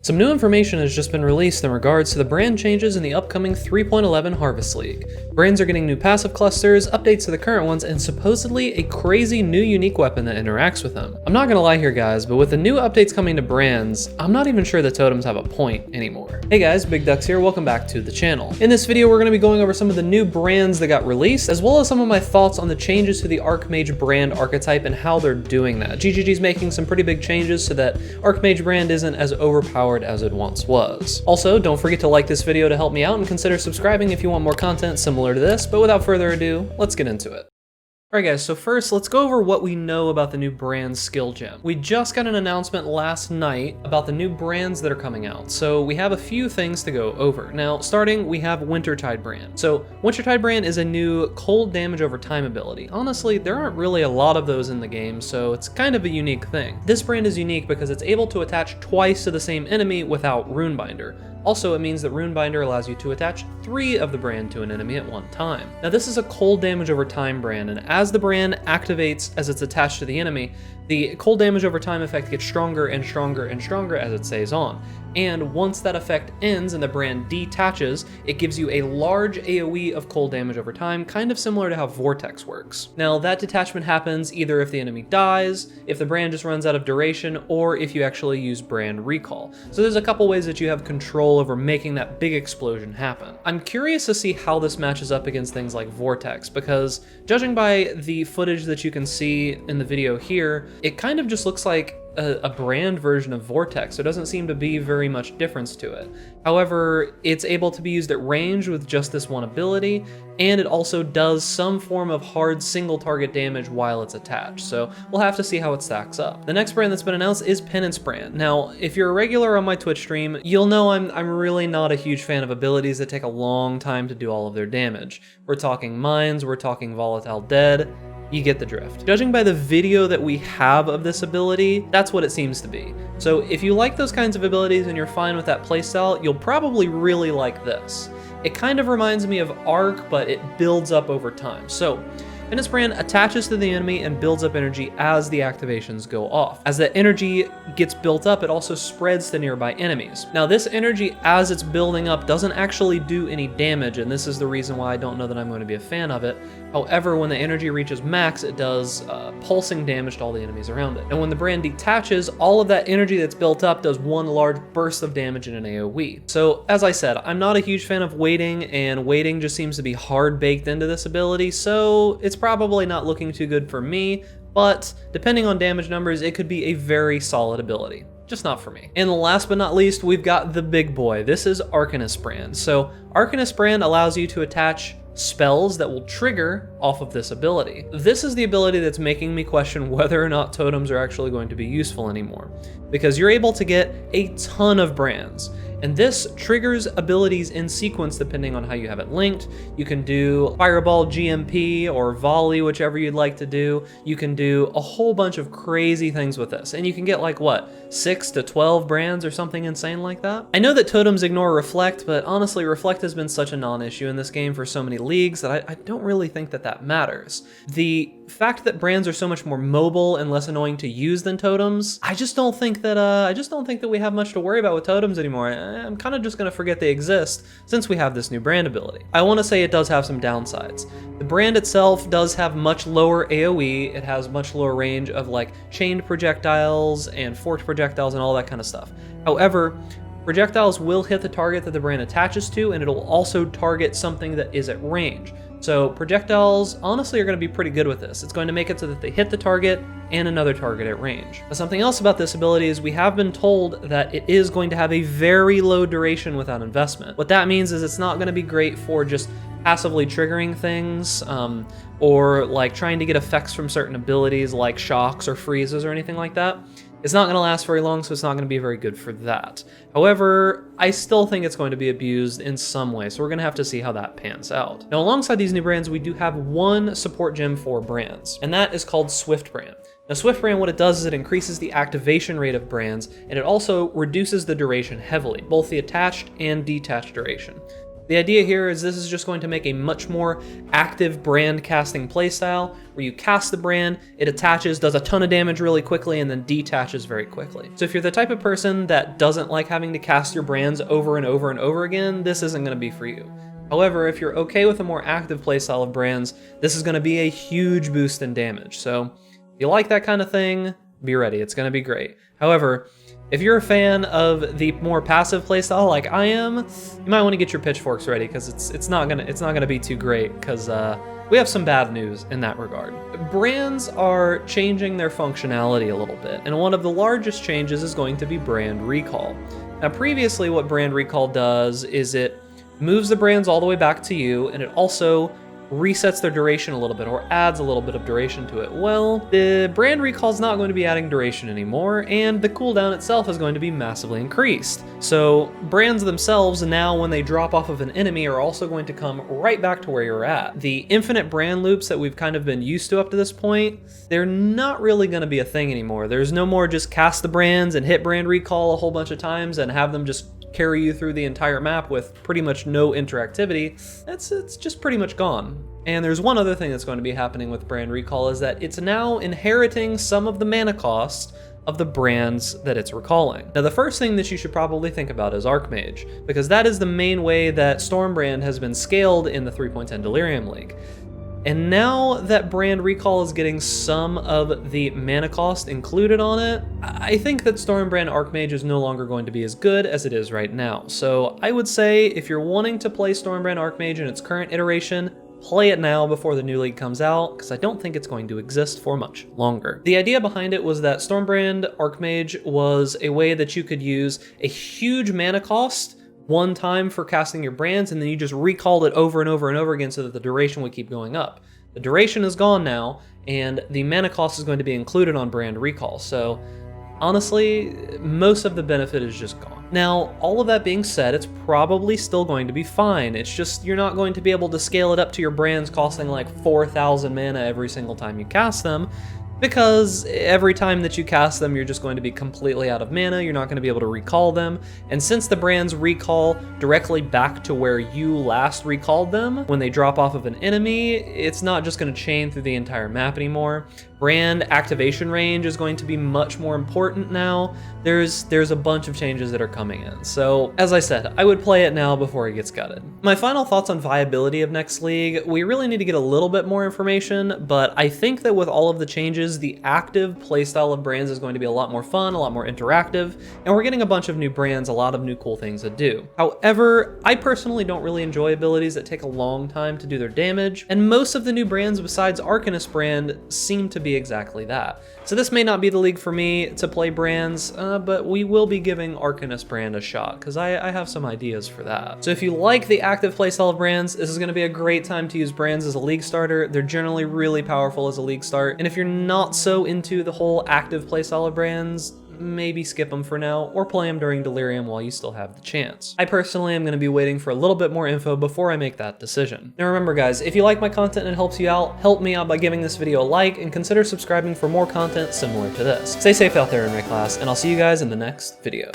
Some new information has just been released in regards to the brand changes in the upcoming 3.11 Harvest League. Brands are getting new passive clusters, updates to the current ones, and supposedly a crazy new unique weapon that interacts with them. I'm not gonna lie here guys, but with the new updates coming to brands, I'm not even sure the totems have a point anymore. Hey guys, Big Ducks here, welcome back to the channel. In this video we're gonna be going over some of the new brands that got released, as well as some of my thoughts on the changes to the Archmage Brand archetype and how they're doing that. GGG's making some pretty big changes so that Archmage Brand isn't as overpowered as it once was. Also, don't forget to like this video to help me out and consider subscribing if you want more content similar to this, but without further ado, let's get into it. Alright guys, so first let's go over what we know about the new brand skill gem. We just got an announcement last night about the new brands that are coming out, so we have a few things to go over. Now, starting, we have Wintertide Brand. So, Wintertide Brand is a new cold damage over time ability. Honestly, there aren't really a lot of those in the game, so it's kind of a unique thing. This brand is unique because it's able to attach twice to the same enemy without Runebinder. Also, it means that Runebinder allows you to attach 3 of the brand to an enemy at one time. Now this is a cold damage over time brand, and as the brand activates as it's attached to the enemy, the cold damage over time effect gets stronger and stronger and stronger as it stays on. And once that effect ends and the brand detaches, it gives you a large AoE of cold damage over time, kind of similar to how Vortex works. Now that detachment happens either if the enemy dies, if the brand just runs out of duration, or if you actually use brand recall. So there's a couple ways that you have control over making that big explosion happen. I'm curious to see how this matches up against things like Vortex, because judging by the footage that you can see in the video here, it kind of just looks like a brand version of Vortex. There doesn't seem to be very much difference to it. However, it's able to be used at range with just this one ability, and it also does some form of hard single target damage while it's attached, so we'll have to see how it stacks up. The next brand that's been announced is Penance Brand. Now, if you're a regular on my Twitch stream, you'll know I'm really not a huge fan of abilities that take a long time to do all of their damage. We're talking mines, we're talking volatile dead. You get the drift. Judging by the video that we have of this ability, that's what it seems to be. So if you like those kinds of abilities and you're fine with that playstyle, you'll probably really like this. It kind of reminds me of Arc, but it builds up over time. So Penance Brand attaches to the enemy and builds up energy as the activations go off. As that energy gets built up, it also spreads to nearby enemies. Now this energy, as it's building up, doesn't actually do any damage, and this is the reason why I don't know that I'm going to be a fan of it. However, when the energy reaches max, it does pulsing damage to all the enemies around it. And when the brand detaches, all of that energy that's built up does one large burst of damage in an AoE. So as I said, I'm not a huge fan of waiting, and waiting just seems to be hard baked into this ability, so it's probably not looking too good for me, but depending on damage numbers, it could be a very solid ability. Just not for me. And last but not least, we've got the big boy. This is Arcanist Brand. So Arcanist Brand allows you to attach spells that will trigger off of this ability. This is the ability that's making me question whether or not totems are actually going to be useful anymore, because you're able to get a ton of brands. And this triggers abilities in sequence depending on how you have it linked. You can do Fireball, GMP, or Volley, whichever you'd like to do. You can do a whole bunch of crazy things with this. And you can get like, what, 6 to 12 brands or something insane like that? I know that totems ignore Reflect, but honestly, Reflect has been such a non-issue in this game for so many leagues that I don't really think that that matters. The fact that brands are so much more mobile and less annoying to use than totems, I just don't think that we have much to worry about with totems anymore. I'm kind of just going to forget they exist since we have this new brand ability. I want to say it does have some downsides. The brand itself does have much lower AoE, it has much lower range of like chained projectiles and forked projectiles and all that kind of stuff. However, projectiles will hit the target that the brand attaches to, and it'll also target something that is at range. So projectiles honestly are going to be pretty good with this. It's going to make it so that they hit the target and another target at range. Now, something else about this ability is we have been told that it is going to have a very low duration without investment. What that means is it's not going to be great for just passively triggering things, or like trying to get effects from certain abilities like shocks or freezes or anything like that. It's not going to last very long, so it's not going to be very good for that. However, I still think it's going to be abused in some way, so we're going to have to see how that pans out. Now, alongside these new brands, we do have one support gem for brands, and that is called Swift Brand. Now, Swift Brand, what it does is it increases the activation rate of brands, and it also reduces the duration heavily, both the attached and detached duration. The idea here is this is just going to make a much more active brand casting playstyle, where you cast the brand, it attaches, does a ton of damage really quickly, and then detaches very quickly. So if you're the type of person that doesn't like having to cast your brands over and over and over again, this isn't going to be for you. However, if you're okay with a more active playstyle of brands, this is going to be a huge boost in damage. So if you like that kind of thing, be ready, it's going to be great. However, if you're a fan of the more passive playstyle like I am, you might want to get your pitchforks ready, because it's not gonna be too great, because we have some bad news in that regard. Brands are changing their functionality a little bit, and one of the largest changes is going to be brand recall. Now previously what brand recall does is it moves the brands all the way back to you, and it also resets their duration a little bit, or adds a little bit of duration to it. Well, the brand recall is not going to be adding duration anymore, and the cooldown itself is going to be massively increased. So brands themselves now, when they drop off of an enemy, are also going to come right back to where you're at. The infinite brand loops that we've kind of been used to up to this point, they're not really going to be a thing anymore. There's no more just cast the brands and hit brand recall a whole bunch of times and have them just carry you through the entire map with pretty much no interactivity. It's just pretty much gone. And there's one other thing that's going to be happening with brand recall, is that it's now inheriting some of the mana cost of the brands that it's recalling. Now the first thing that you should probably think about is Archmage, because that is the main way that Stormbrand has been scaled in the 3.10 Delirium League. And now that brand recall is getting some of the mana cost included on it, I think that Stormbrand Archmage is no longer going to be as good as it is right now. So I would say if you're wanting to play Stormbrand Archmage in its current iteration, play it now before the new league comes out, because I don't think it's going to exist for much longer. The idea behind it was that Stormbrand Archmage was a way that you could use a huge mana cost one time for casting your brands, and then you just recalled it over and over and over again so that the duration would keep going up. The duration is gone now, and the mana cost is going to be included on brand recall. So honestly, most of the benefit is just gone. Now, all of that being said, it's probably still going to be fine. It's just you're not going to be able to scale it up to your brands costing like 4,000 mana every single time you cast them, because every time that you cast them, you're just going to be completely out of mana, you're not going to be able to recall them, and since the brands recall directly back to where you last recalled them, when they drop off of an enemy, it's not just going to chain through the entire map anymore. Brand activation range is going to be much more important now. There's a bunch of changes that are coming in. So, as I said, I would play it now before it gets gutted. My final thoughts on viability of next league, we really need to get a little bit more information, but I think that with all of the changes, the active playstyle of brands is going to be a lot more fun, a lot more interactive, and we're getting a bunch of new brands, a lot of new cool things to do. However, I personally don't really enjoy abilities that take a long time to do their damage, and most of the new brands besides Arcanist Brand seem to be exactly that. So this may not be the league for me to play brands, but we will be giving Arcanist Brand a shot, because I have some ideas for that. So if you like the active playstyle of brands, this is going to be a great time to use brands as a league starter. They're generally really powerful as a league start, and if you're not so into the whole active playstyle of brands, maybe skip them for now, or play them during Delirium while you still have the chance. I personally am going to be waiting for a little bit more info before I make that decision. Now remember guys, if you like my content and it helps you out, help me out by giving this video a like, and consider subscribing for more content similar to this. Stay safe out there in my class, and I'll see you guys in the next video.